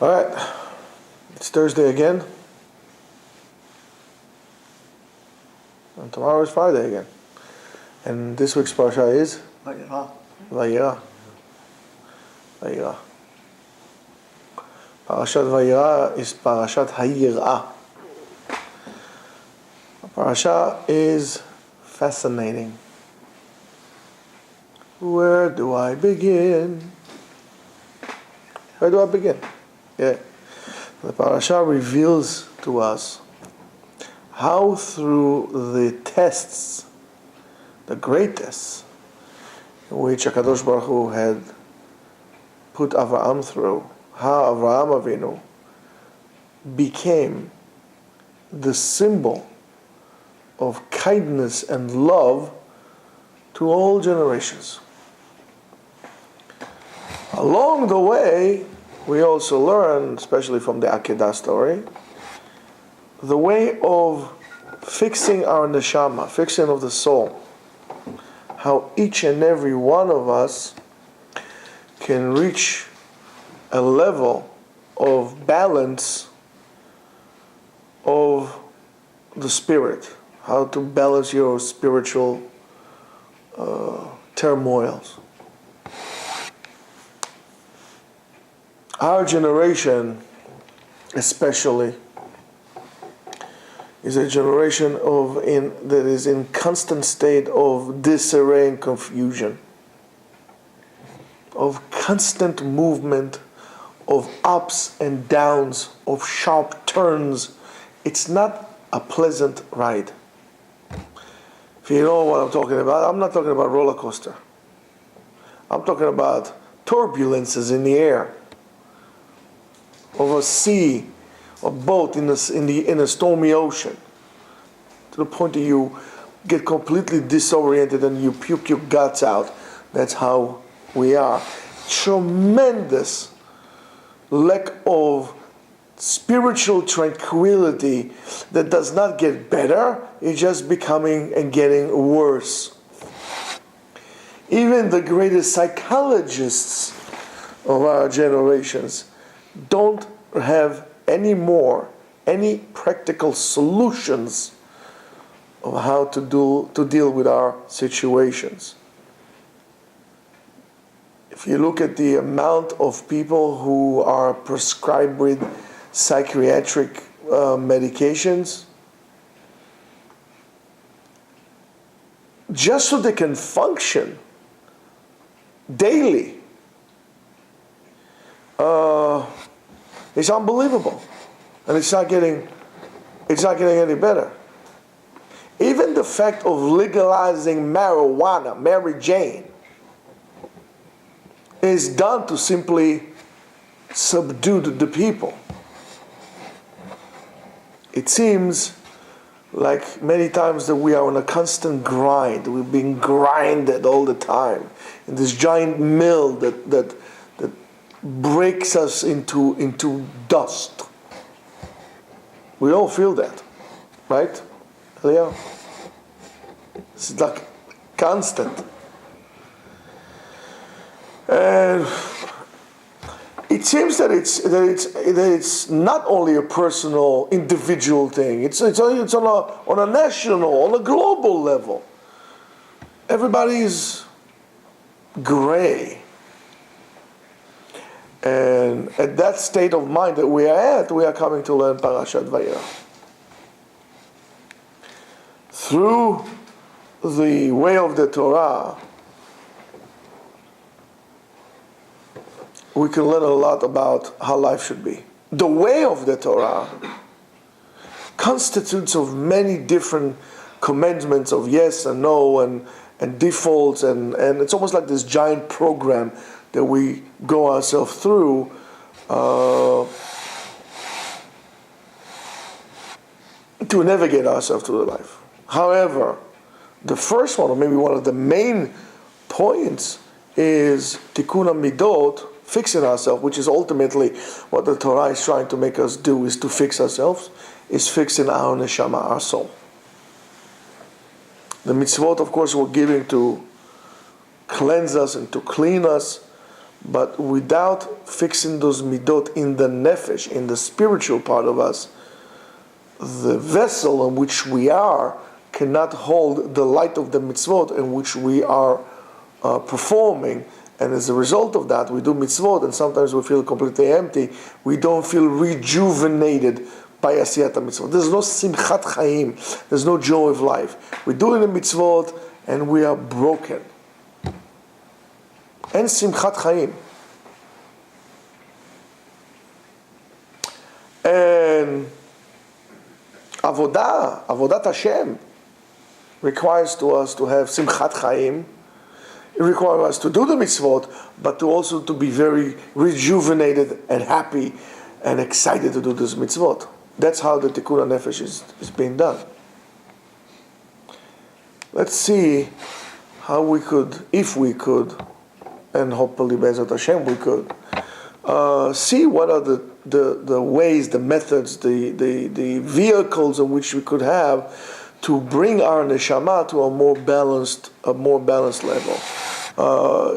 All right, it's Thursday again, and tomorrow is Friday again. And this week's Pharashat is Vayera. Vayera. Pharashat Vayera is Pharashat Hayirah. Pharashat is fascinating. Where do I begin? Where do I begin? Yeah. The Pharashat reveals to us how through the tests, the great tests, in which HaKadosh Baruch Hu had put Avraham through, how Avraham Avinu became the symbol of kindness and love to all generations. Along the way, we also learn, especially from the Akedah story, the way of fixing our neshama, fixing of the soul. How each and every one of us can reach a level of balance of the spirit. How to balance your spiritual turmoils. Our generation, especially, is a generation that is in constant state of disarray and confusion, of constant movement, of ups and downs, of sharp turns. It's not a pleasant ride. If you know what I'm talking about, I'm not talking about roller coaster. I'm talking about turbulences in the air, of a sea, a boat in a stormy ocean, to the point that you get completely disoriented and you puke your guts out. That's how we are. Tremendous lack of spiritual tranquility that does not get better, it's just becoming and getting worse. Even the greatest psychologists of our generations don't have any practical solutions of how to deal with our situations. If you look at the amount of people who are prescribed with psychiatric medications, just so they can function daily, it's unbelievable, and it's not getting any better. Even the fact of legalizing marijuana, Mary Jane, is done to simply subdue the people. It seems like many times that we are on a constant grind. We're being grinded all the time in this giant mill that breaks us into dust. We all feel that, right, Leo? It's like constant. And it seems that it's not only a personal, individual thing. It's on a national, on a global level. Everybody's gray. And at that state of mind that we are at, we are coming to learn Pharashat Vayera. Through the way of the Torah, we can learn a lot about how life should be. The way of the Torah constitutes of many different commandments of yes and no and defaults, and it's almost like this giant program that we go ourselves through to navigate ourselves through the life. However, the first one, or maybe one of the main points, is tikkun midot, fixing ourselves, which is ultimately what the Torah is trying to make us do, is to fix ourselves, is fixing our neshama, our soul. The mitzvot, of course, were given to cleanse us and to clean us, But without fixing those midot in the nefesh, in the spiritual part of us, the vessel in which we are cannot hold the light of the mitzvot in which we are performing. And as a result of that, we do mitzvot, and sometimes we feel completely empty. We don't feel rejuvenated by asiyat mitzvot. There's no simchat chaim. There's no joy of life. We're doing the mitzvot, and we are broken. And simchat chaim. And avodat Hashem requires to us to have simchat chaim. It requires us to do the mitzvot, but to also to be very rejuvenated and happy and excited to do this mitzvot. That's how the tikkun nefesh is being done. Let's see how we could, if we could, and hopefully Be'ezrat Hashem we could, see what are the ways, the methods, the vehicles in which we could have to bring our neshama to a more balanced level.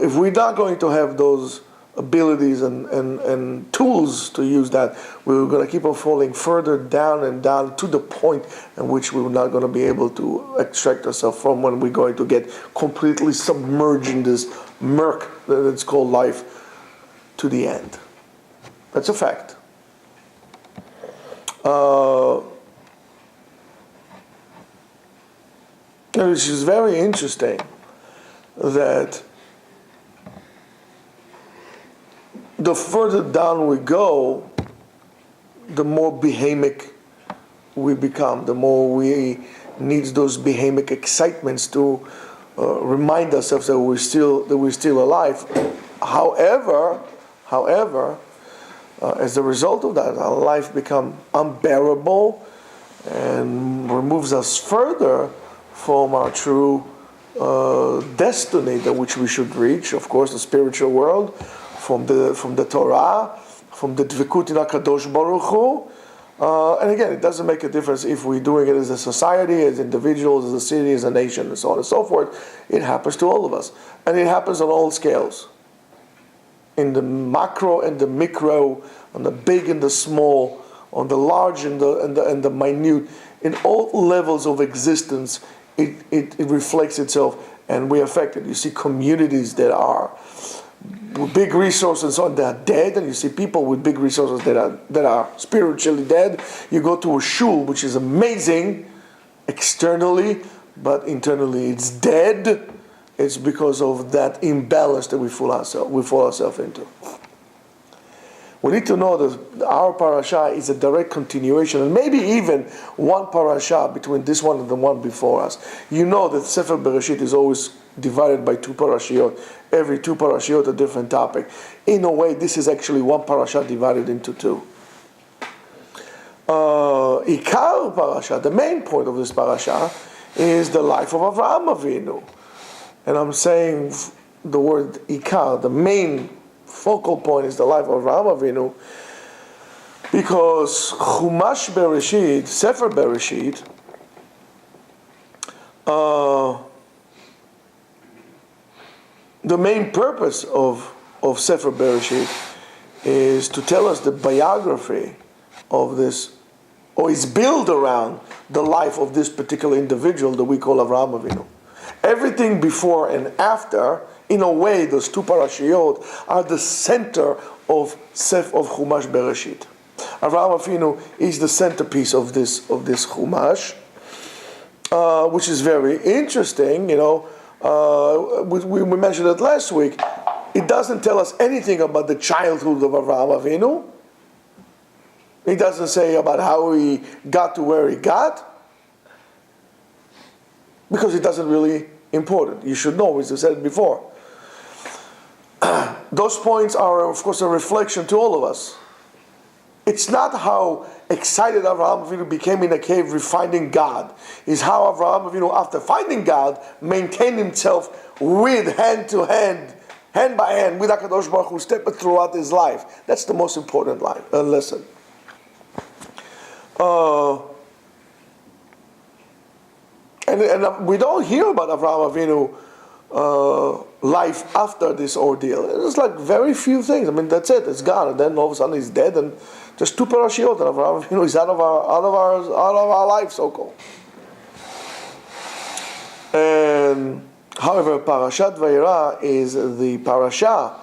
If we're not going to have those abilities and tools to use that, we're going to keep on falling further down and down to the point in which we're not going to be able to extract ourselves from, when we're going to get completely submerged in this murk that's called life to the end. That's a fact. Which is very interesting that the further down we go, the more behemic we become, the more we need those behemic excitements to remind ourselves that we're still alive. However, as a result of that, our life becomes unbearable and removes us further from our true destiny that which we should reach. Of course, the spiritual world, from the Torah, from the Dvikut in HaKadosh Baruch Hu. And again, it doesn't make a difference if we're doing it as a society, as individuals, as a city, as a nation, and so on and so forth. It happens to all of us. And it happens on all scales. In the macro and the micro, on the big and the small, on the large and the minute, in all levels of existence, it reflects itself, and we affect it. You see communities that are with big resources and so on, that are dead, and you see people with big resources that are spiritually dead. You go to a shul, which is amazing externally, but internally it's dead. It's because of that imbalance that we fall ourselves into. We need to know that our parasha is a direct continuation, and maybe even one parasha between this one and the one before us. You know that Sefer Bereshit is always divided by two parashiot. Every two parashiot a different topic. In a way, this is actually one parasha divided into two. Ikar parasha, the main point of this parasha, is the life of Avraham Avinu. And I'm saying the word Ikar, the main focal point is the life of Avraham Avinu, because Chumash Bereshit, Sefer Bereshit, the main purpose of Sefer Bereshit is to tell us the biography of this, or is built around the life of this particular individual that we call Avraham Avinu. Everything before and after, in a way, those two parashiyot are the center of Chumash Bereshit. Avraham Avinu is the centerpiece of this Chumash, which is very interesting. You know, we mentioned it last week. It doesn't tell us anything about the childhood of Avraham Avinu. It doesn't say about how he got to where he got, because it doesn't really important. You should know, as I said before. Those points are, of course, a reflection to all of us. It's not how excited Avraham Avinu became in a cave finding God. It's how Avraham Avinu, after finding God, maintained himself with hand to hand, hand by hand, with HaKadosh Baruch Hu, stepped throughout his life. That's the most important lesson. And we don't hear about Avraham Avinu life after this ordeal. It's like very few things. I mean, that's it. It's gone, and then all of a sudden he's dead, and just 2 parashiot, and Avraham, he's out of our life, so called. And however, Parashat Vayera is the parasha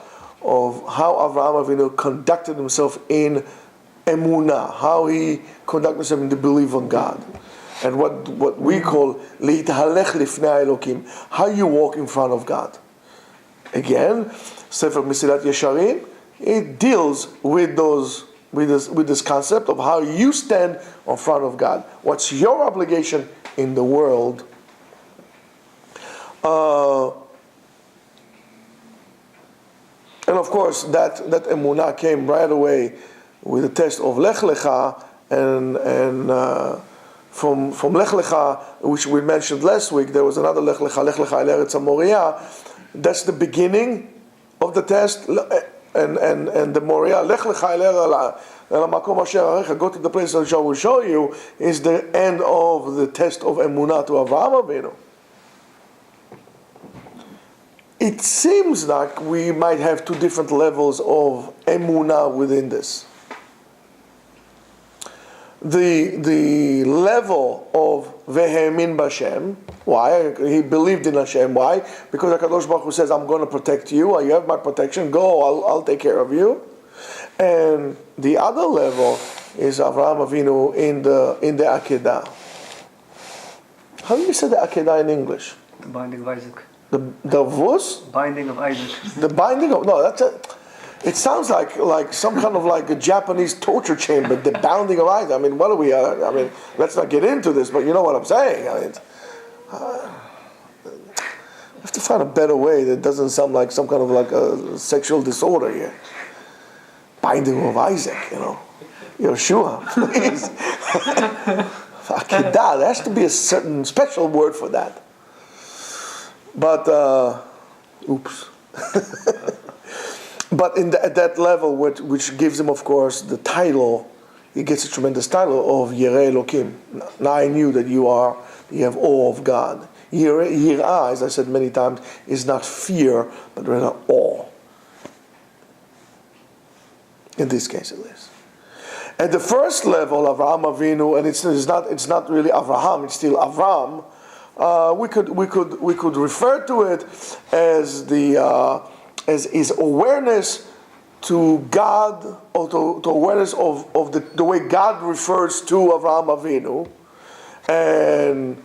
of how Avraham Avinu conducted himself in emunah, how he conducted himself in the belief on God. And what we call להתהלך לפני האלוקים, how you walk in front of God. Again, Sefer Mesilat Yesharim, it deals with this concept of how you stand in front of God. What's your obligation in the world? And of course, that emunah came right away with the test of Lech Lecha, and from Lech Lecha, which we mentioned last week, there was another Lech Lecha El Eretz HaMoriah. That's the beginning of the test, and the Moriah, Lech Lecha El Makom Asher Arecha, go to the place that I will show you, is the end of the test of emunah to Avraham Avinu. It seems like we might have 2 different levels of emunah within this. The level of Vehemin B'Hashem, why? He believed in Hashem. Why? Because HaKadosh Baruch Hu says, I'm going to protect you, you have my protection, go, I'll take care of you. And the other level is Avraham Avinu in the Akedah. How do you say the Akedah in English? The binding of Isaac. The vos? Binding of Isaac. The binding of, no, that's it. It sounds like some kind of like a Japanese torture chamber, the bounding of Isaac. I mean, what are we, let's not get into this, but you know what I'm saying. I mean, we have to find a better way that doesn't sound like some kind of like a sexual disorder here. Binding of Isaac, Yeshua, please. Akedah, there has to be a certain special word for that. But, oops. But at that level, which gives him, of course, the title, he gets a tremendous title of Yireh Elokim. Now I knew that you have awe of God. Yirah, as I said many times, is not fear, but rather awe. In this case, at least. At the first level, Avraham Avinu, and it's not really Avraham, it's still Avram. We could refer to it as as his awareness to God, or to awareness of the way God refers to Avraham Avinu, and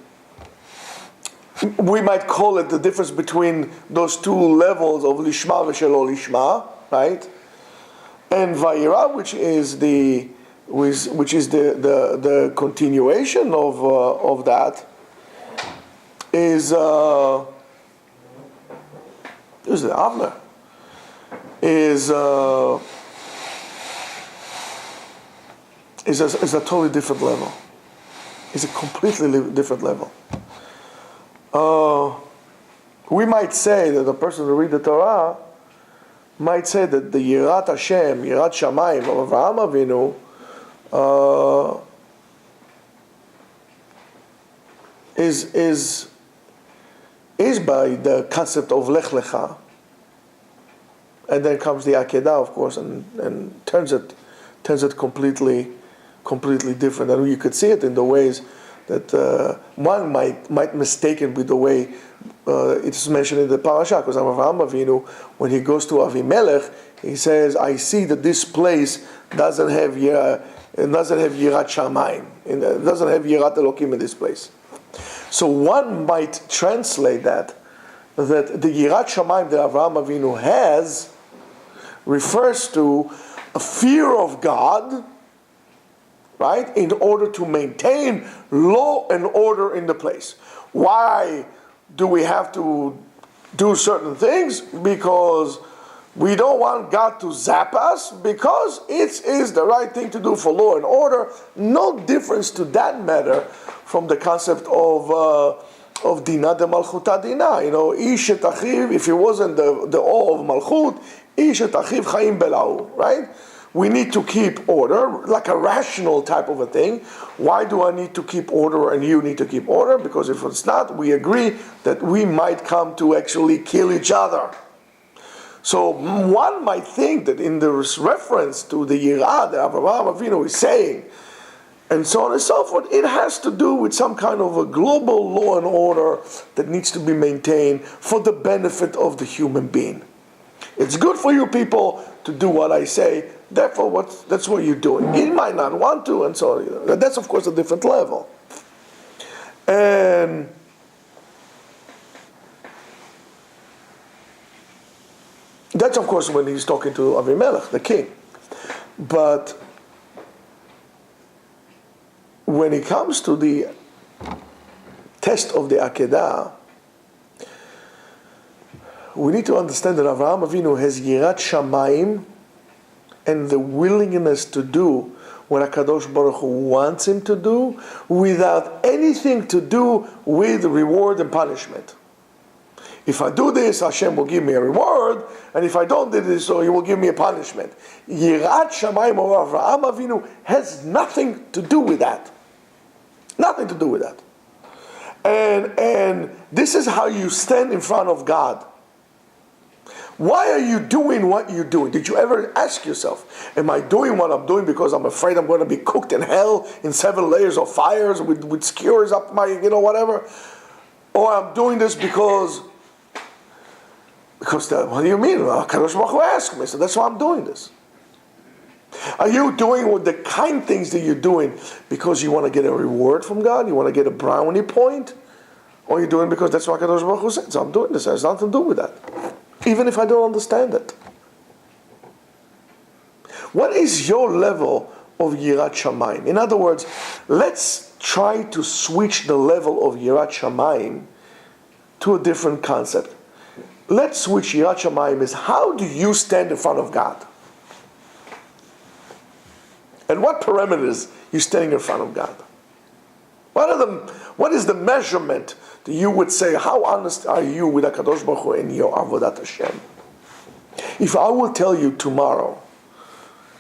we might call it the difference between those 2 levels of Lishma v'Shelo Lishma, right? And Vayira, which is the continuation of that, is the Avner. Is a totally different level. It's a completely different level. We might say that the person who read the Torah might say that the Yirat Hashem, Yirat Shamayim of Avraham Avinu is by the concept of Lech Lecha. And then comes the Akedah, of course, and turns it completely different. And you could see it in the ways that one might mistaken with the way it's mentioned in the Pharashat. Because Avraham Avinu, when he goes to Avimelech, he says, "I see that this place doesn't have Yirat Shamayim, it doesn't have Yirat Elokim in this place." So one might translate that the Yirat Shamayim that Avraham Avinu has refers to a fear of God, right, in order to maintain law and order in the place. Why do we have to do certain things? Because we don't want God to zap us, because it is the right thing to do for law and order. No difference to that matter from the concept of Dina de Malchuta Dina. Ish et Achiv, if it wasn't the awe of Malchut, Ish et Achiv Chaim Belahu, right? we need to keep order, like a rational type of a thing. Why do I need to keep order and you need to keep order? Because if it's not, we agree that we might come to actually kill each other. So one might think that in this reference to the Yirah that Avraham Avinu is saying, and so on and so forth, it has to do with some kind of a global law and order that needs to be maintained for the benefit of the human being. It's good for you people to do what I say, therefore that's what you're doing. You might not want to, and so on. That's of course a different level. And that's of course when he's talking to Avimelech, the king. But when it comes to the test of the Akedah, we need to understand that Avraham Avinu has Yirat Shamayim and the willingness to do what HaKadosh Baruch Hu wants him to do without anything to do with reward and punishment. If I do this, Hashem will give me a reward, and if I don't do this, so He will give me a punishment. Yirat Shamayim of Avraham Avinu has nothing to do with that. Nothing to do with that. And this is how you stand in front of God. Why are you doing what you're doing? Did you ever ask yourself, am I doing what I'm doing because I'm afraid I'm going to be cooked in hell in 7 layers of fires with skewers up my, whatever? Or I'm doing this because what do you mean? Kadosh Baruch Hu asked me, so that's why I'm doing this. Are you doing with the kind things that you're doing because you want to get a reward from God? You want to get a brownie point? Or you're doing because that's what Kadosh Baruch Hu said, so I'm doing this. It has nothing to do with that. Even if I don't understand it. What is your level of Yirat Shamayim? In other words, let's try to switch the level of Yirat Shamayim to a different concept. Let's switch Yirat Shamayim is how do you stand in front of God? And what parameters you standing in front of God? What is the measurement that you would say, how honest are you with HaKadosh Baruch Hu in your Avodat Hashem? If I will tell you tomorrow,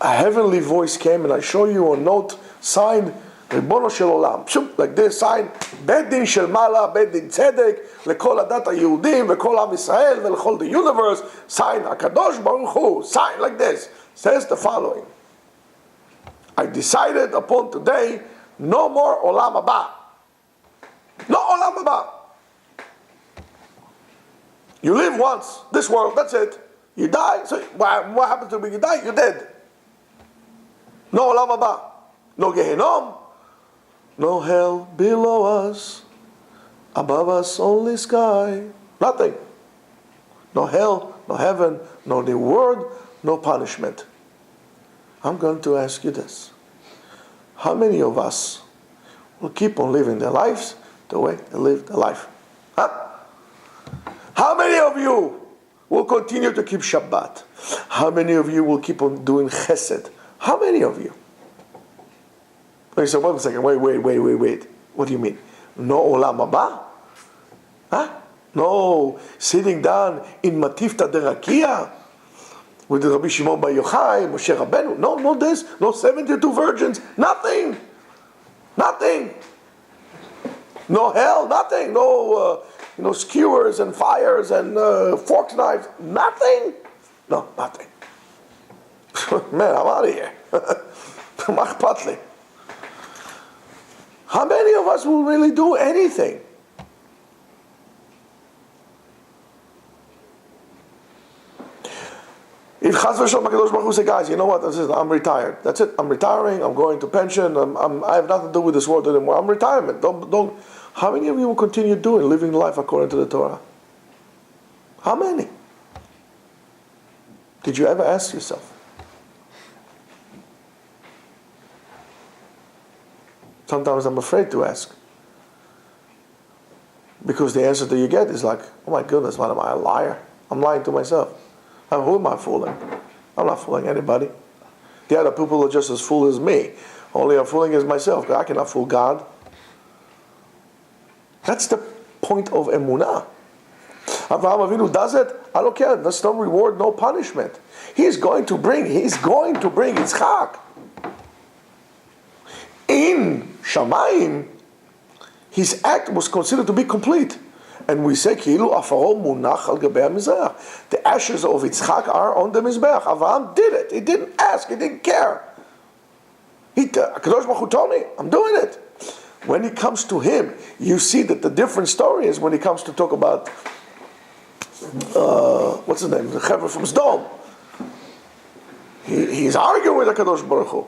a heavenly voice came and I show you a note signed, Ribono Shel Olam, like this, signed, Bet Din Shel Mala, Bet Din Tzedek, Lekol Adat HaYehudim, Lekol Am Yisrael, Velechol the universe, signed HaKadosh Baruch Hu, signed like this, says the following. I decided upon today, no more Olam Haba. No Olam Haba. You live once, this world, that's it. You die, so what happens to when you die? You're dead. No Olam Haba. No Gehenom. No hell below us. Above us only sky. Nothing. No hell, no heaven, no reward, no punishment. I'm going to ask you this. How many of us will keep on living their lives the way they live their life? Huh? How many of you will continue to keep Shabbat? How many of you will keep on doing Chesed? How many of you? You say, wait a second, wait. What do you mean? No Olam Haba? Huh? No sitting down in Matifta de Rakia with the Rabbi Shimon Bar Yochai, Moshe Rabbeinu. No this, no 72 virgins, nothing. No hell, nothing. No skewers and fires and forks, knives, nothing. No, nothing. Man, I'm out of here. Machpatli. How many of us will really do anything? If Chaz v'Shalom HaKadosh Baruch Hu say, guys, you know what? I'm retired. That's it. I'm retiring. I'm going to pension. I have nothing to do with this world anymore. I'm retirement. Don't. How many of you will continue living life according to the Torah? How many? Did you ever ask yourself? Sometimes I'm afraid to ask. Because the answer that you get is like, oh my goodness, what am I, a liar? I'm lying to myself. Who am I fooling? I'm not fooling anybody. The other people are just as fool as me. Only I'm fooling is myself. I cannot fool God. That's the point of emunah. Avraham Avinu does it, I don't care. There's no reward, no punishment. He's going to bring Yitzchak. In Shamayim, his act was considered to be complete. And we say, Kilu afaro munach al gabei hamizbeach. The ashes of Yitzchak are on the Mizbeach. Avraham did it. He didn't ask. He didn't care. Kadosh Baruch Hu told me, I'm doing it. When it comes to him, you see that the different story is when he comes to talk about, what's his name? The Chaver from Sdom. He's arguing with the Kadosh Baruch Hu.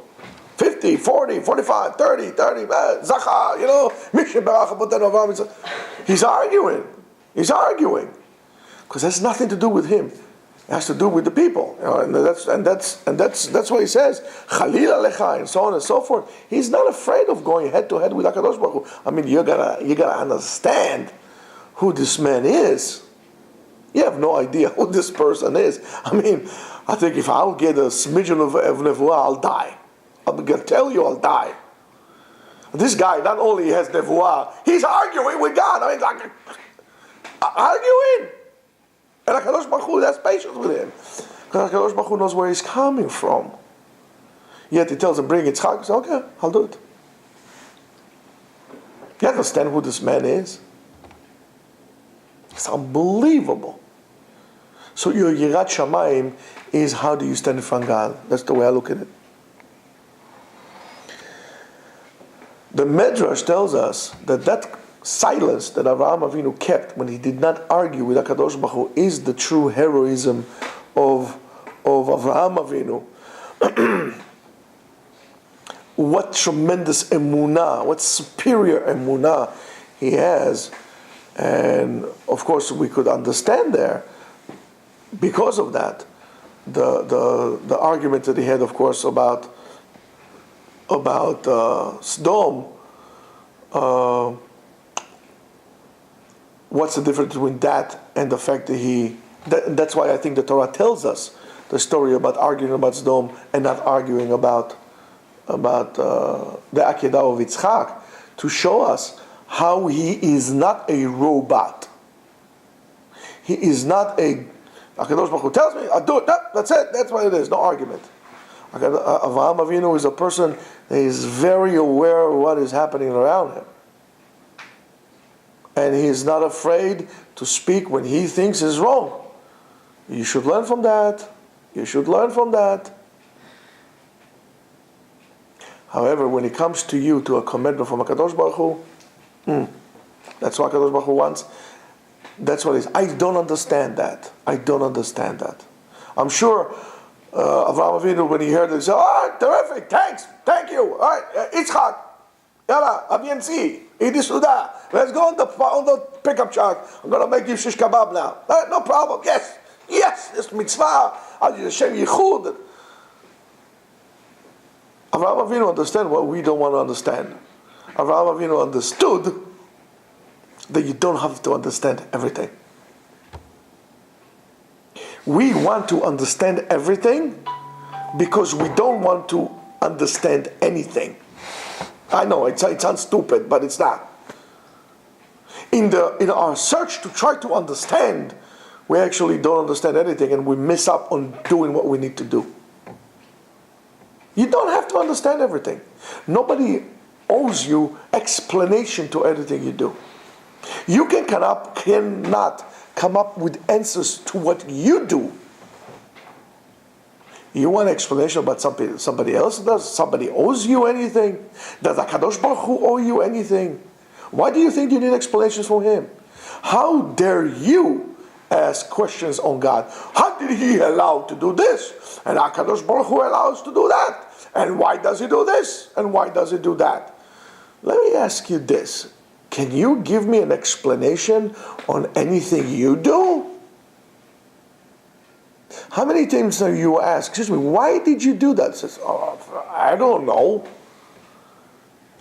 50, 40, 45, 30, Zacha, Mishnah Barach, he's arguing. He's arguing. Because it has nothing to do with him. It has to do with the people. And that's what he says. Chalil Alecha, and so on and so forth. He's not afraid of going head to head with HaKadosh Baruch Hu. I mean, you gotta understand who this man is. You have no idea who this person is. I mean, I think if I'll get a smidgen of nevuah, I'll die. I'm going to tell you, I'll die. This guy not only has nevuah, he's arguing with God. I mean, like, arguing. And HaKadosh Baruch Hu has patience with him. Because HaKadosh Baruch Hu knows where he's coming from. Yet he tells him, bring Yitzchak. He says, okay, I'll do it. You understand who this man is? It's unbelievable. So your Yirat Shamayim is how do you stand in front of God. That's the way I look at it. The Medrash tells us that silence that Avraham Avinu kept when he did not argue with HaKadosh Baruch Hu is the true heroism of Avraham Avinu. What tremendous emunah, what superior emunah he has. And of course we could understand there, because of that, the argument that he had, of course, about Sodom. What's the difference between that and the fact that that's why I think the Torah tells us the story about arguing about Sodom and not arguing about the Akedah of Yitzchak, to show us how he is not a robot. He is not a HaKadosh Baruch Hu tells me, I'll do it. No, that's it. That's what it is. No argument. Avraham Avinu is a person that is very aware of what is happening around him. And he is not afraid to speak when he thinks is wrong. You should learn from that. You should learn from that. However, when it comes to you, to a commandment from HaKadosh Baruch Hu, that's what HaKadosh Baruch Hu wants. That's what it is. I don't understand that. I don't understand that. I'm sure Avraham Avinu, when he heard it, he said, all right, terrific, thanks, thank you. All right, Yitzchak, yalla, aviensi, idisuda. Let's go on the pickup truck. I'm going to make you shish kebab now. All right, no problem, yes, it's mitzvah. Hashem yichud. Avraham Avinu understand what we don't want to understand. Avraham Avinu understood that you don't have to understand everything. We want to understand everything because we don't want to understand anything. I know it sounds stupid, but it's not. In our search to try to understand, we actually don't understand anything, and we miss up on doing what we need to do. You don't have to understand everything. Nobody owes you explanation to everything you do. You cannot come up with answers to what you do. You want an explanation about somebody else does? Somebody owes you anything? Does HaKadosh Baruch Hu owe you anything? Why do you think you need explanations from him? How dare you ask questions on God? How did he allow to do this? And HaKadosh Baruch Hu allows to do that. And why does he do this? And why does he do that? Let me ask you this. Can you give me an explanation on anything you do? How many times have you asked, excuse me, why did you do that? Says, I don't know.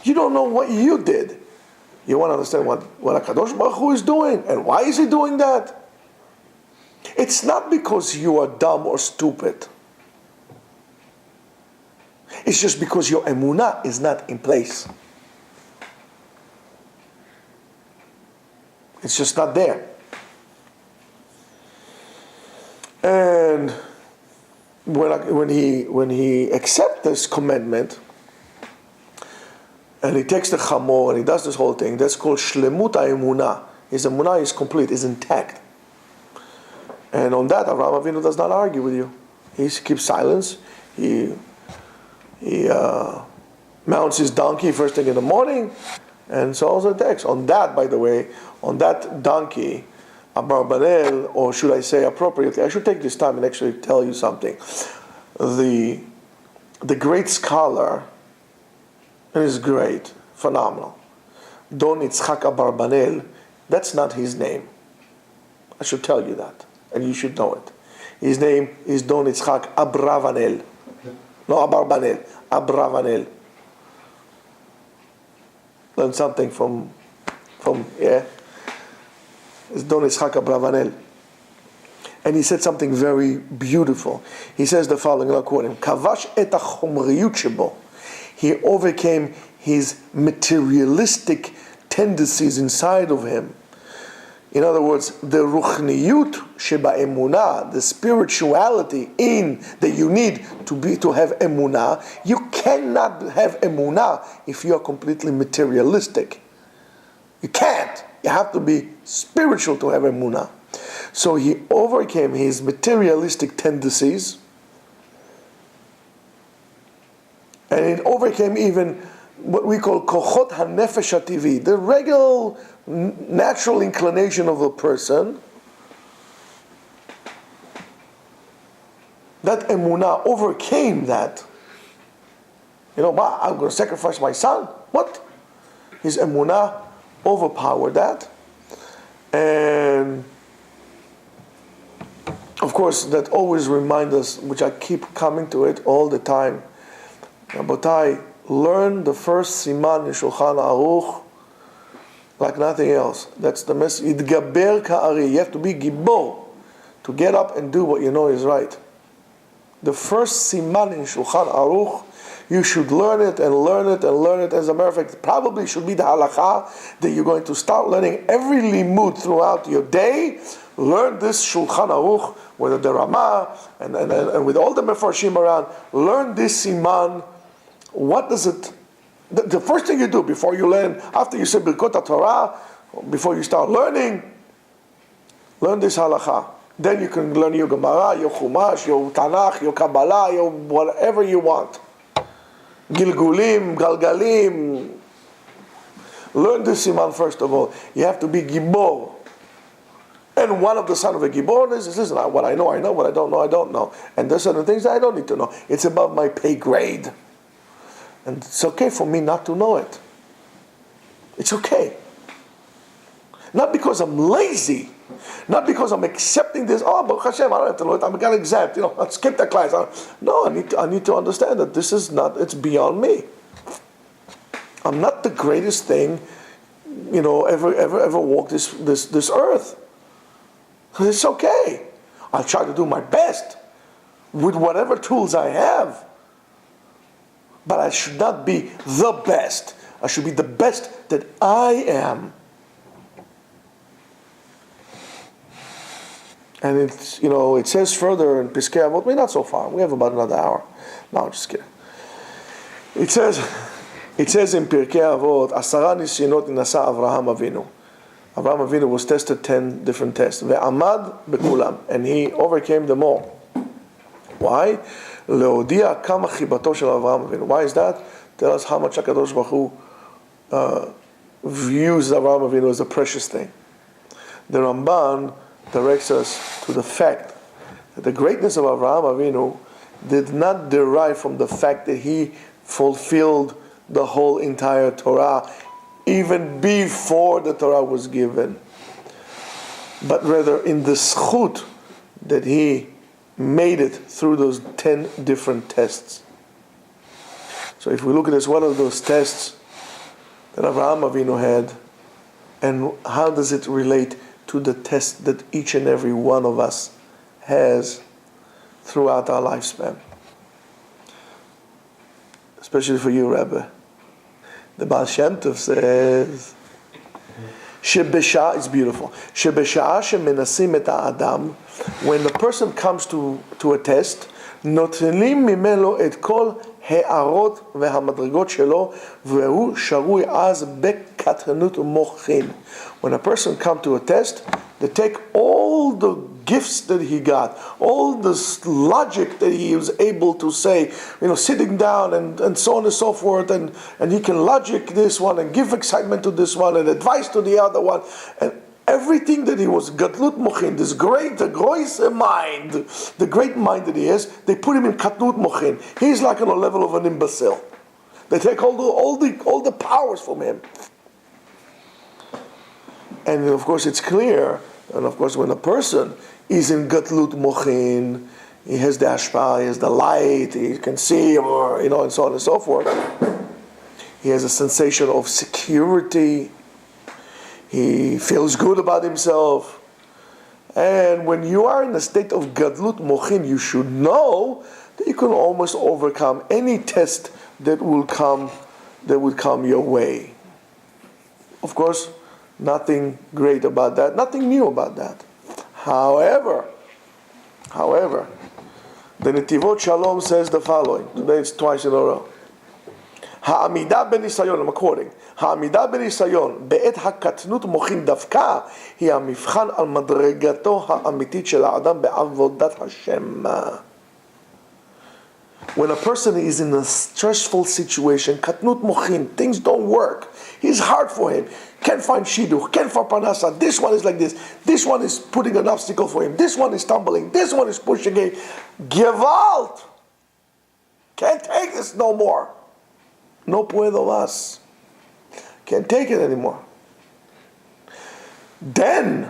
You don't know what you did. You want to understand what HaKadosh Baruch Hu is doing, and why is he doing that? It's not because you are dumb or stupid. It's just because your emunah is not in place. It's just not there. when he accepts this commandment, and he takes the chamor and he does this whole thing, that's called shlemut ha'emunah. His emunah is complete, is intact. And on that, Avraham Avinu does not argue with you. He keeps silence. He mounts his donkey first thing in the morning, and so on the text. On that, by the way, on that donkey, Abarbanel, or should I say appropriately, I should take this time and actually tell you something. The great scholar, and is great, phenomenal, Don Yitzchak Abarbanel, that's not his name. I should tell you that, and you should know it. His name is Don Yitzchak Abravanel. No, Abarbanel, Abravanel. Learn something from it's Don Yitzchak Abravanel. And he said something very beautiful. He says the following, I'll quote him, Kavash et hachomriyut shebo. He overcame his materialistic tendencies inside of him. In other words, the ruchniyut sheba emunah, the spirituality in that you need to have emunah. You cannot have emunah if you are completely materialistic. You can't. You have to be spiritual to have emunah. So he overcame his materialistic tendencies, and it overcame even what we call kochot hanefesh hativi, the regular natural inclination of a person. That emunah overcame that. I'm going to sacrifice my son. What? His emunah overpowered that. And of course, that always reminds us, which I keep coming to it all the time. Rabotai, learn the first siman in Shulchan Aruch like nothing else. That's the message. Idgaber ka'ari. You have to be gibor to get up and do what you know is right. The first siman in Shulchan Aruch, you should learn it and learn it and learn it. As a matter of fact, it probably should be the halakha that you're going to start learning every limud throughout your day. Learn this Shulchan Aruch, with the Ramah and with all the mefarshim around. Learn this siman. What does it? The first thing you do before you learn, after you say Birkot Torah, before you start learning, learn this halakha. Then you can learn your Gemara, your Chumash, your Tanakh, your Kabbalah, your whatever you want. Gilgulim, Galgalim. Learn this siman first of all. You have to be Gibor. And one of the son of a Gibor is, listen, what I know, what I don't know, I don't know. And there's certain things that I don't need to know. It's above my pay grade. And it's okay for me not to know it. It's okay. Not because I'm lazy. Not because I'm accepting this, Baruch Hashem, I don't have to know it, I'm got exempt, I'll skip that class. No, I need to understand that this is not, it's beyond me. I'm not the greatest thing, ever walk this earth. It's okay. I'll try to do my best with whatever tools I have. But I should not be the best. I should be the best that I am. And it's, it says further in Piskei Avot, not so far. We have about another hour. No, I'm just kidding. It says in Pirkei Avot, 10 nisyonot nasa Avraham Avinu. Avraham Avinu was tested 10 different tests. Ve'amad bekulam. And he overcame them all. Why? Leodia kama chibato shel Avraham Avinu. Why is that? Tell us how much HaKadosh Baruch Hu views Avraham Avinu as a precious thing. The Ramban directs us to the fact that the greatness of Avraham Avinu did not derive from the fact that he fulfilled the whole entire Torah even before the Torah was given, but rather in the zchut that he made it through those 10 different tests. So if we look at this, what are those tests that Avraham Avinu had, and how does it relate to the test that each and every one of us has throughout our lifespan? Especially for you, Rebbe. The Baal Shem Tov says, Shebesha is beautiful. Shebesha shemenasim et ha'adam. When the person comes to a test, נוטלים ממנו את כל הערות והמדרגות שלו, והוא שרוי אז בקטנות מוחין. When a person comes to a test, they take all the gifts that he got, all this logic that he was able to say, sitting down and so on and so forth, and he can logic this one and give excitement to this one and advice to the other one, and everything that he was Gadlut Mochin, this great, the gross mind, the great mind that he is, they put him in Katnut Mochin. He's like on a level of an imbecile. They take all the powers from him. And of course it's clear, and of course when a person is in Gadlut Mochin, he has the ashpa, he has the light, he can see, or and so on and so forth. He has a sensation of security. He feels good about himself. And when you are in a state of Gadlut Mochin, you should know that you can almost overcome any test that would come your way. Of course, nothing great about that, nothing new about that. However, the Netivot Shalom says the following. Today it's twice in a row. העמידה בניסיון, I'm quoting, העמידה בניסיון בעת הקטנות מוחין דווקא היא המבחן על מדרגתו האמיתית של האדם בעבודת השם. When a person is in a stressful situation, katnut mochin, things don't work. It's hard for him. Can't find shidduch, can't find parnasa. This one is like this. This one is putting an obstacle for him. This one is stumbling. This one is pushing him. Gewalt! Can't take this no more. No puedo más. Can't take it anymore. Then,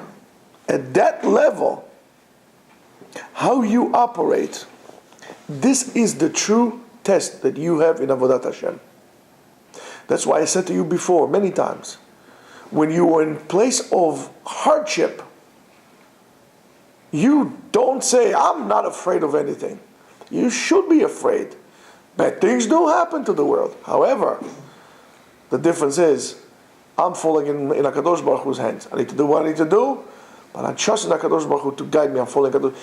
at that level, how you operate, this is the true test that you have in Avodat Hashem. That's why I said to you before, many times, when you are in place of hardship, you don't say, I'm not afraid of anything. You should be afraid. Bad things do happen to the world. However, the difference is, I'm falling in HaKadosh Baruch Hu's hands. I need to do what I need to do, but I trust in HaKadosh Baruch Hu to guide me. I'm falling in HaKadosh.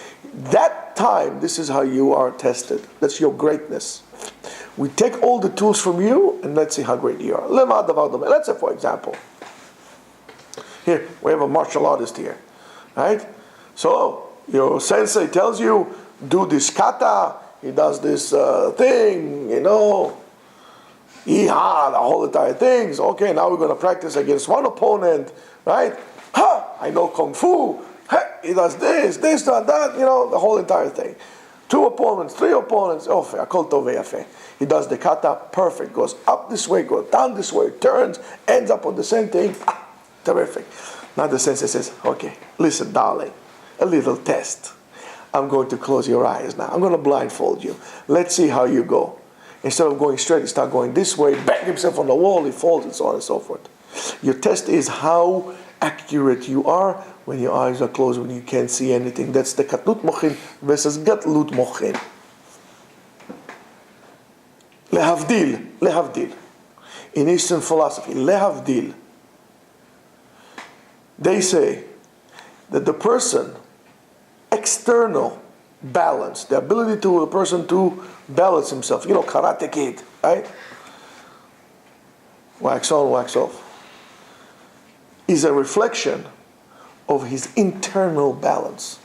That time, this is how you are tested. That's your greatness. We take all the tools from you, and let's see how great you are. Let's say, for example, here, we have a martial artist here, right? So, your sensei tells you, do this kata, he does this thing, yeehaw, the whole entire things. Okay, now we're going to practice against one opponent, right? I know Kung Fu. He does this, that, the whole entire thing. 2 opponents, 3 opponents. Akol tov ve'yafeh. He does the kata, perfect. Goes up this way, goes down this way, turns, ends up on the same thing. Terrific. Now the sensei says, okay, listen, darling, a little test. I'm going to close your eyes now. I'm going to blindfold you. Let's see how you go. Instead of going straight, he starts going this way, bang himself on the wall, he falls, and so on and so forth. Your test is how accurate you are when your eyes are closed, when you can't see anything. That's the katnut mochin versus gatlut mochin. Lehavdil. In Eastern philosophy, lehavdil. They say that the person, external balance, the ability to a person to balance himself, Karate Kid, right? Wax on, wax off, is a reflection of his internal balance.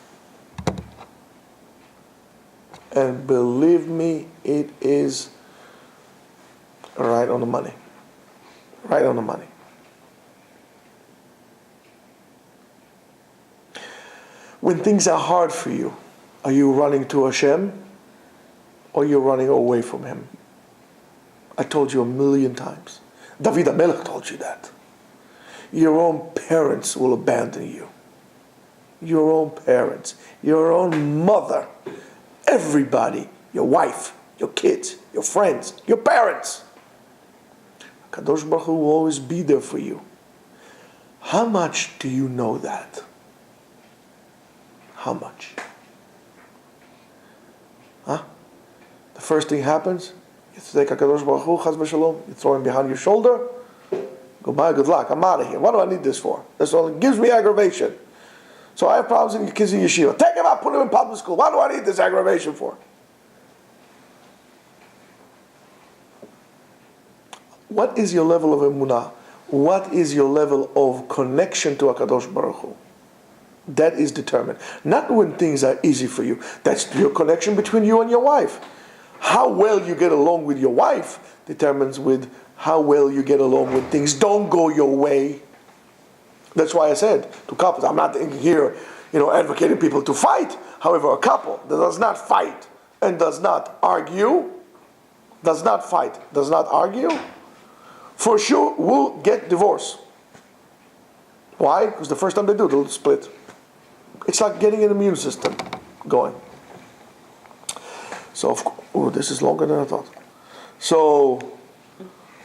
And believe me, it is right on the money. Right on the money. When things are hard for you, are you running to Hashem or you're running away from Him? I told you 1,000,000 times. David HaMelech told you that. Your own parents will abandon you. Your own parents, your own mother, everybody, your wife, your kids, your friends, your parents. Kadosh Baruch Hu will always be there for you. How much do you know that? How much? The first thing happens, you take HaKadosh Baruch Hu, Chaz v'Shalom, you throw him behind your shoulder, goodbye, good luck, I'm out of here. What do I need this for? This only gives me aggravation. So I have problems in kids in Yeshiva. Take him out, put him in public school. What do I need this aggravation for? What is your level of emunah? What is your level of connection to HaKadosh Baruch Hu? That is determined. Not when things are easy for you. That's your connection between you and your wife. How well you get along with your wife determines with how well you get along when things don't go your way. That's why I said to couples, I'm not here, advocating people to fight. However, a couple that does not fight and does not argue, does not fight, does not argue, for sure will get divorced. Why? Because the first time they do, they'll split. It's like getting an immune system going. So, this is longer than I thought. So,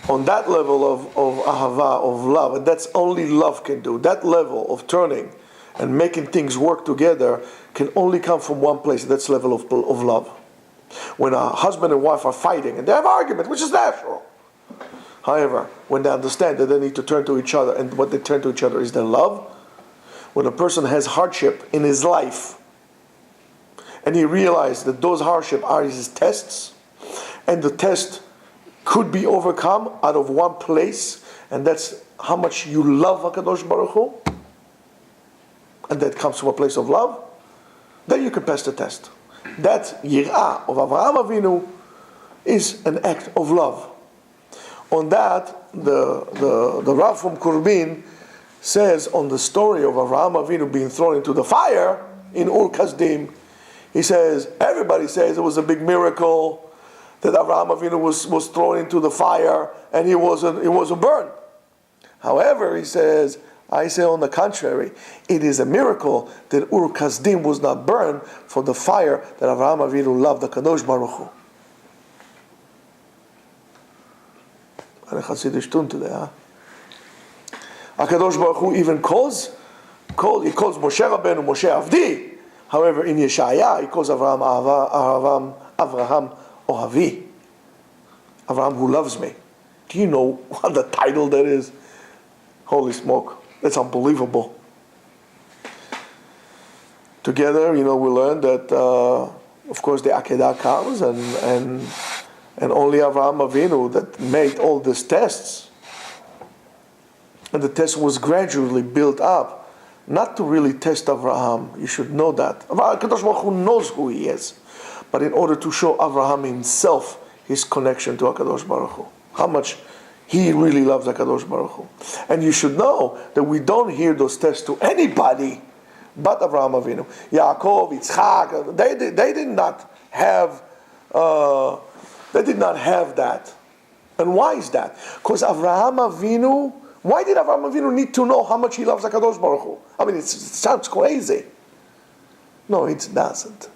on that level of ahava, of love, and that's only love can do, that level of turning and making things work together can only come from one place, that's level of love. When a husband and wife are fighting, and they have argument, which is natural. However, when they understand that they need to turn to each other, and what they turn to each other is their love, when a person has hardship in his life, and he realizes that those hardships are his tests, and the test could be overcome out of one place, and that's how much you love HaKadosh Baruch Hu, and that comes from a place of love, then you can pass the test. That yirah of Avraham Avinu is an act of love. On that, the Rav from Kurbin says on the story of Avraham Avinu being thrown into the fire in Ur Kasdim, he says, everybody says it was a big miracle that Avraham Avinu was thrown into the fire and he wasn't burned. However, he says, I say on the contrary, it is a miracle that Ur Kasdim was not burned for the fire that Avraham Avinu loved the Kadosh Baruch Hu. And a Hasidic tune today, huh? HaKadosh Baruch Hu even calls Moshe Rabbeinu Moshe Avdi. However, in Yeshaya, he calls Avraham Ohavi. Avraham who loves me. Do you know what the title that is? Holy smoke. That's unbelievable. Together, we learn that, of course, the Akedah comes and only Avraham Avinu that made all these tests. And the test was gradually built up, not to really test Avraham. You should know that. HaKadosh Baruch Hu knows who he is, but in order to show Avraham himself his connection to HaKadosh Baruch Hu, how much he really loves HaKadosh Baruch Hu. And you should know that we don't hear those tests to anybody but Avraham Avinu. Yaakov, Yitzchak, they did not have that. And why is that? Because Avraham Avinu. Why did Avraham Avinu need to know how much he loves HaKadosh Baruch Hu? I mean, it sounds crazy. No, it doesn't.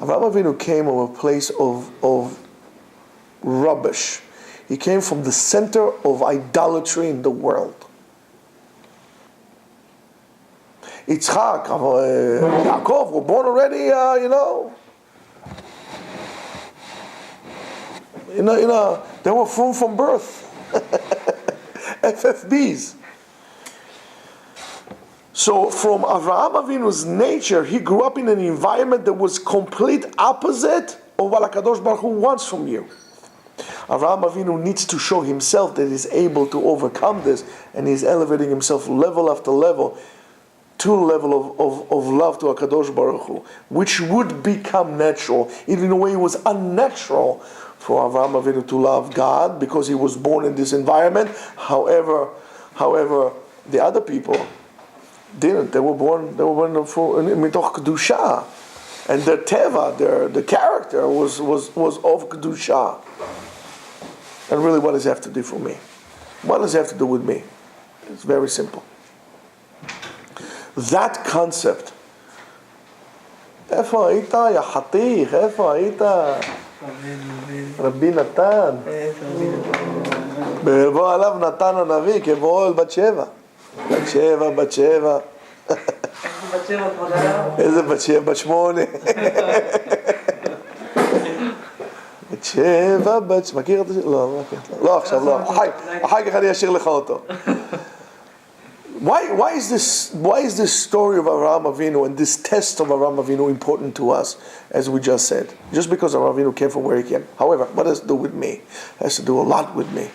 Avraham Avinu came from a place of rubbish. He came from the center of idolatry in the world. Yitzchak, Yaakov were born already, they were from birth. FFBs. So from Avraham Avinu's nature, he grew up in an environment that was complete opposite of what HaKadosh Baruch Hu wants from you. Avraham Avinu needs to show himself that he's able to overcome this, and he's elevating himself level after level to a level of love to HaKadosh Baruch Hu, which would become natural. Even in a way it was unnatural for Avraham Avinu to love God because he was born in this environment. However, the other people didn't. They were born in mitoch kedusha, and their teva, the character was of kedusha. And really, what does it have to do for me? What does it have to do with me? It's very simple. That concept. איפה היית, יא חתיך? איפה היית? רבי נתן. בלבוא עליו נתן הנביא כבוא אל בת שבע. בת שבע. איזה בת שבע? בת 8. בת שבע, מכיר את זה? לא, לא עכשיו, לא. אחר כך אני אשאיר לך אותו. Why is this story of Avraham Avinu and this test of Avraham Avinu important to us, as we just said? Just because Avraham Avinu came from where he came. However, what does it do with me? It has to do a lot with me.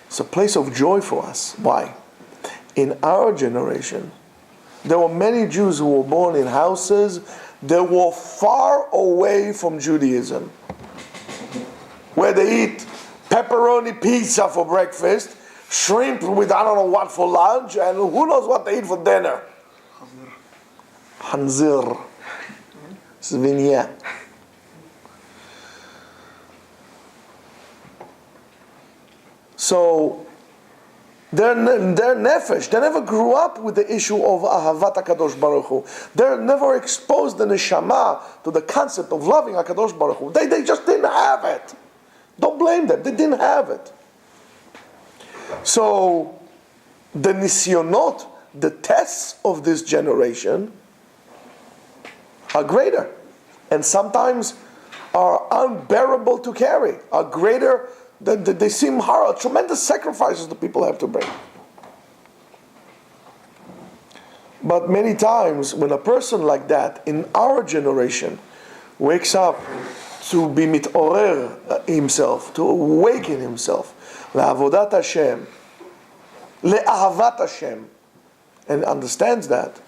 It's a place of joy for us. Why? In our generation, there were many Jews who were born in houses that were far away from Judaism, where they eat pepperoni pizza for breakfast, shrimp with I don't know what for lunch, and who knows what they eat for dinner. Hanzir. Svinia. So, their nefesh, they never grew up with the issue of Ahavat HaKadosh Baruch Hu. They never exposed the neshama to the concept of loving HaKadosh Baruch Hu. They just didn't have it. Don't blame them, they didn't have it. So, the nisyonot, the tests of this generation are greater. And sometimes are unbearable to carry, are greater. They seem hard, tremendous sacrifices that people have to bring. But many times, when a person like that in our generation wakes up to be mitorer himself, to awaken himself, le'avodat Hashem, le'ahavat Hashem, and understands that,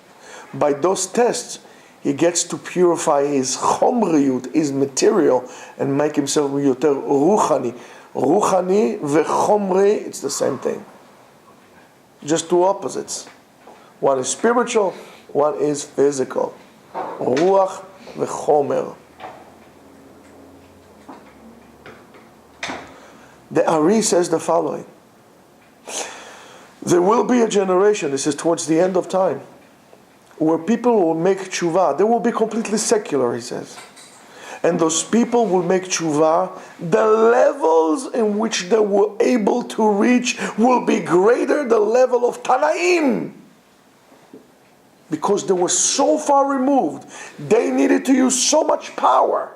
by those tests, he gets to purify his chomriyut, his material, and make himself yoter ruchani. Ruchani vechomri, it's the same thing. Just two opposites. One is spiritual, one is physical. Ruach vechomer. The Ari says the following. There will be a generation, this is towards the end of time, where people will make tshuva. They will be completely secular, he says. And those people will make tshuva. The levels in which they were able to reach will be greater the level of Tanaim. Because they were so far removed. They needed to use so much power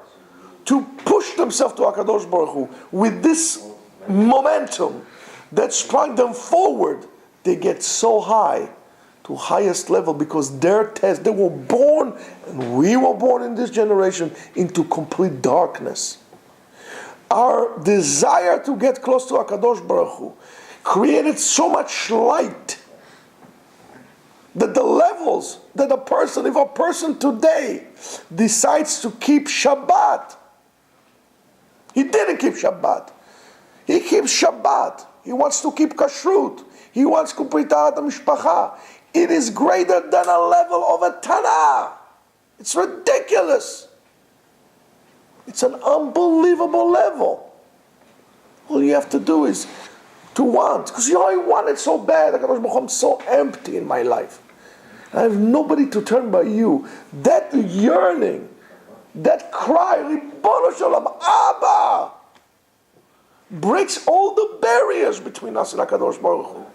to push themselves to HaKadosh Baruch Hu. With this momentum that sprung them forward, they get so high, to highest level, because their test, they were born, and we were born in this generation, into complete darkness. Our desire to get close to HaKadosh Baruch Hu created so much light that the levels that if a person today decides to keep Shabbat, he didn't keep Shabbat. He keeps Shabbat. He wants to keep Kashrut. He wants to keep Tahat HaMishpacha. It is greater than a level of a Tanah. It's ridiculous. It's an unbelievable level. All you have to do is to want. Because I want it so bad. I'm so empty in my life. I have nobody to turn but you. That yearning, that cry, Ribono Shalom, Abba, breaks all the barriers between us and HaKadosh Baruch Hu.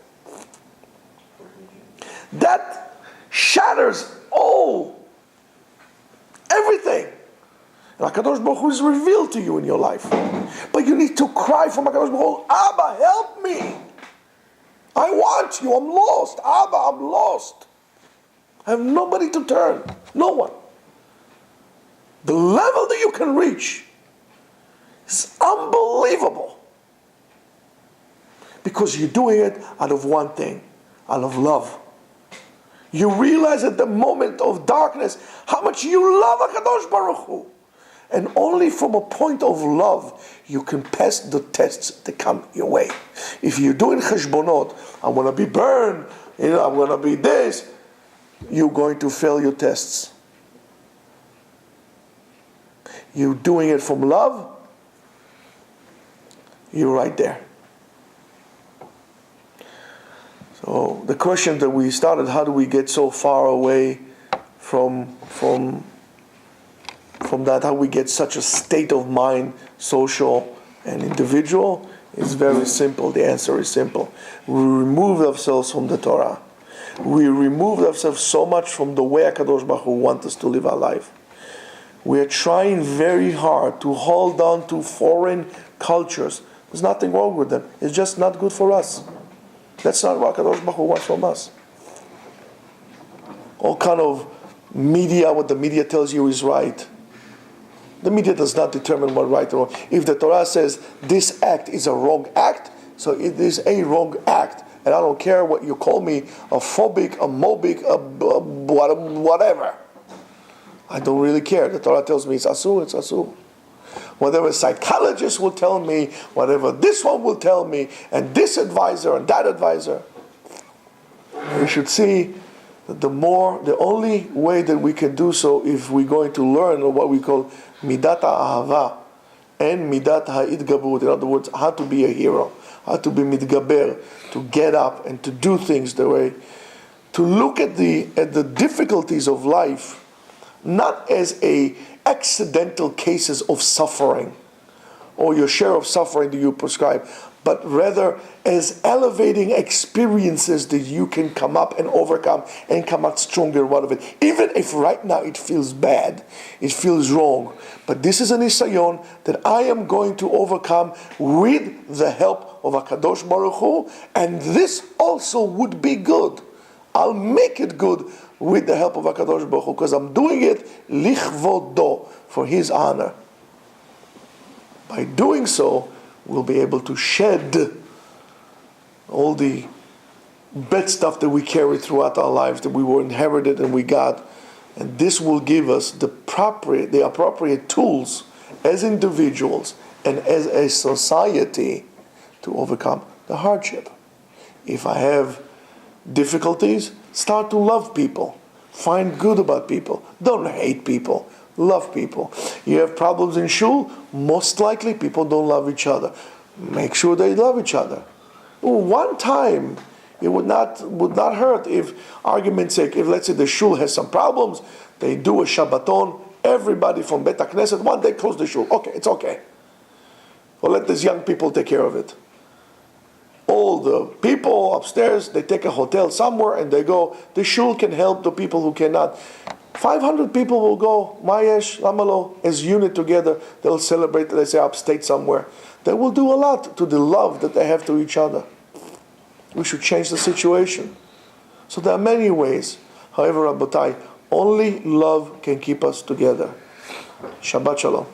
That shatters everything. And HaKadosh Baruch Hu is revealed to you in your life. But you need to cry from HaKadosh Baruch Hu, Abba, help me. I want you, I'm lost. Abba, I'm lost. I have nobody to turn. No one. The level that you can reach is unbelievable. Because you're doing it out of one thing, out of love. You realize at the moment of darkness how much you love HaKadosh Baruch Hu. And only from a point of love you can pass the tests that come your way. If you're doing cheshbonot, I'm going to be burned, I'm going to be this, you're going to fail your tests. You're doing it from love, you're right there. So the question that we started, how do we get so far away from that, how we get such a state of mind, social and individual, is very simple. The answer is simple. We remove ourselves from the Torah. We remove ourselves so much from the way HaKadosh Baruch Hu wants us to live our life. We are trying very hard to hold on to foreign cultures. There's nothing wrong with them. It's just not good for us. That's not what Kadosh Baruch Hu wants from us. All kind of media, what the media tells you is right. The media does not determine what right or wrong. If the Torah says this act is a wrong act, so it is a wrong act. And I don't care what you call me, a phobic, a mobic, whatever. I don't really care. The Torah tells me it's asur, it's asur. Whatever psychologist will tell me, whatever this one will tell me, and this advisor and that advisor. We should see that the only way that we can do so if we're going to learn what we call midat ha'ahava and midat ha'idgabut. In other words, how to be a hero, how to be mitgaber, to get up and to do things the way, to look at the difficulties of life, not as accidental cases of suffering, or your share of suffering that you prescribe, but rather as elevating experiences that you can come up and overcome and come out stronger out of it. Even if right now it feels bad, it feels wrong, but this is an isayon that I am going to overcome with the help of HaKadosh Baruch Hu, and this also would be good. I'll make it good with the help of HaKadosh Baruch Hu, because I'm doing it lichvodo, for His honor. By doing so, we'll be able to shed all the bad stuff that we carry throughout our lives, that we were inherited and we got. And this will give us the appropriate tools as individuals and as a society to overcome the hardship. If I have difficulties, start to love people. Find good about people. Don't hate people. Love people. You have problems in shul, most likely people don't love each other. Make sure they love each other. One time, it would not hurt if, argument's sake, if let's say the shul has some problems, they do a Shabbaton, everybody from Bet HaKnesset, one day close the shul. Okay, it's okay. Or let these young people take care of it. All the people upstairs, they take a hotel somewhere and they go. The shul can help the people who cannot. 500 people will go, Mayesh, Lamalo, as unit together. They'll celebrate, let's say, upstate somewhere. They will do a lot to the love that they have to each other. We should change the situation. So there are many ways. However, Rabotai, only love can keep us together. Shabbat Shalom.